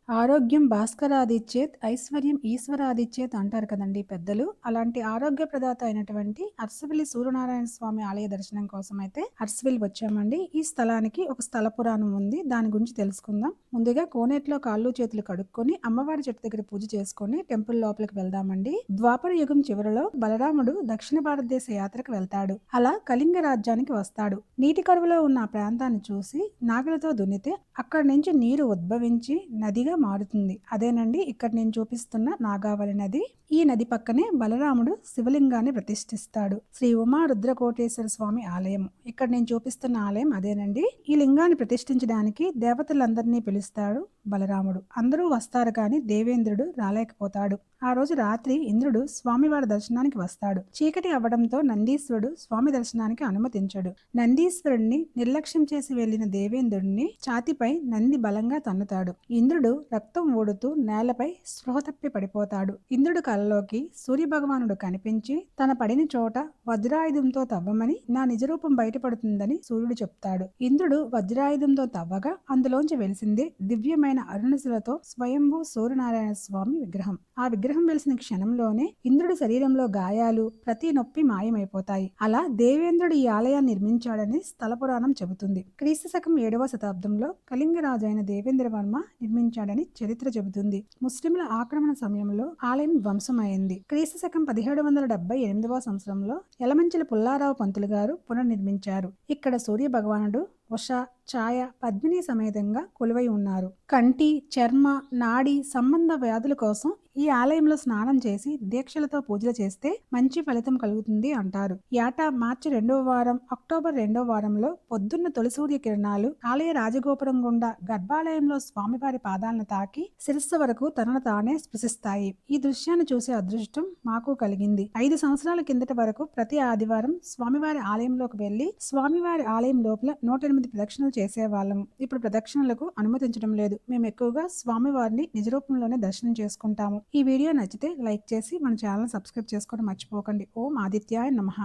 ఆరోగ్యం భాస్కరాదిచ్చేత్, ఐశ్వర్యం ఈశ్వరాదిచ్చేత్ అంటారు కదండీ పెద్దలు. అలాంటి ఆరోగ్య ప్రదాత అయినటువంటి అరసవల్లి సూర్యనారాయణ స్వామి ఆలయ దర్శనం కోసం అయితే అరసవల్లి వచ్చామండి. ఈ స్థలానికి ఒక స్థల పురాణం ఉంది. దాని గురించి తెలుసుకుందాం. ముందుగా కోనేట్లో కాళ్ళు చేతులు కడుక్కొని అమ్మవారి చెట్టు దగ్గర పూజ చేసుకొని టెంపుల్ లోపలికి వెళ్దామండి. ద్వాపర యుగం చివరిలో బలరాముడు దక్షిణ భారతదేశ యాత్రకు వెళ్తాడు. అలా కళింగ రాజ్యానికి వస్తాడు. నీటి కరువులో ఉన్న ఆ ప్రాంతాన్ని చూసి నాగలతో దున్నితే అక్కడి నుంచి నీరు ఉద్భవించి నదిగా మారుతుంది. అదేనండి ఇక్కడ నేను చూపిస్తున్న నాగావళి నది. ఈ నది పక్కనే బలరాముడు శివలింగాన్ని ప్రతిష్ఠిస్తాడు. శ్రీ ఉమా రుద్రకోటేశ్వర స్వామి ఆలయం. ఇక్కడ నేను చూపిస్తున్న ఆలయం అదేనండి. ఈ లింగాన్ని ప్రతిష్ఠించడానికి దేవతలందరినీ పిలుస్తాడు బలరాముడు. అందరూ వస్తారు కానీ దేవేంద్రుడు రాలేకపోతాడు. ఆ రోజు రాత్రి ఇంద్రుడు స్వామివారి దర్శనానికి వస్తాడు. చీకటి అవ్వడంతో నందీశ్వరుడు స్వామి దర్శనానికి అనుమతించడు. నందీశ్వరుడిని నిర్లక్ష్యం చేసి వెళ్లిన దేవేంద్రుడిని ఛాతిపై నంది బలంగా తన్నుతాడు. ఇంద్రుడు రక్తం ఊడుతూ నేలపై స్పృహ తప్పి పడిపోతాడు. ఇంద్రుడు కలలోకి సూర్యభగవానుడు కనిపించి తన పడిన చోట వజ్రాయుధంతో తవ్వమని నా నిజరూపం బయటపడుతుందని సూర్యుడు చెప్తాడు. ఇంద్రుడు వజ్రాయుధంతో తవ్వగా అందులోంచి వెలిసిందే దివ్యమైన అరుణశిలతో స్వయంభూ సూర్యనారాయణ స్వామి విగ్రహం. ఆ విగ్రహం వెలిసిన క్షణంలోనే ఇంద్రుడి శరీరంలో గాయాలు, ప్రతి నొప్పి మాయమైపోతాయి. అలా దేవేంద్రుడు ఈ ఆలయాన్ని నిర్మించాడని స్థల పురాణం చెబుతుంది. క్రీస్తు శకం 7వ శతాబ్దంలో కళింగరాజు అయిన దేవేంద్రవర్మ నిర్మించాడని చరిత్ర చెబుతుంది. ముస్లింల ఆక్రమణ సమయంలో ఆలయం ధ్వంసమైంది. క్రీస్తు శకం 1778వ సంవత్సరంలో యలమంచిల పుల్లారావు పంతులు గారు పునర్నిర్మించారు. ఇక్కడ సూర్య భగవానుడు ఉష, ఛాయ, పద్మిని సమేతంగా కొలువై ఉన్నారు. కంటి, చర్మ, నాడి సంబంధ వ్యాధుల కోసం ఈ ఆలయంలో స్నానం చేసి దీక్షలతో పూజలు చేస్తే మంచి ఫలితం కలుగుతుంది అంటారు. ఏటా మార్చి 2వ వారం, అక్టోబర్ 2వ వారంలో పొద్దున్న తొలి సూర్య కిరణాలు ఆలయ రాజగోపురం గుండా గర్భాలయంలో స్వామివారి పాదాలను తాకి శిరస్సు వరకు తనను తానే స్పృశిస్తాయి. ఈ దృశ్యాన్ని చూసే అదృష్టం మాకు కలిగింది. 5 సంవత్సరాల కిందట వరకు ప్రతి ఆదివారం స్వామివారి ఆలయంలోకి వెళ్లి స్వామివారి ఆలయం లోపల 108 ప్రదక్షిణలు చేసేవాళ్ళం. ఇప్పుడు ప్రదక్షిణలకు అనుమతించడం లేదు. మేము ఎక్కువగా స్వామివారిని నిజరూపంలోనే దర్శనం చేసుకుంటాము. ఈ వీడియో నచ్చితే లైక్ చేసి మన ఛానల్ సబ్స్క్రైబ్ చేసుకోవడం మర్చిపోకండి. ఓం ఆదిత్యాయ నమః.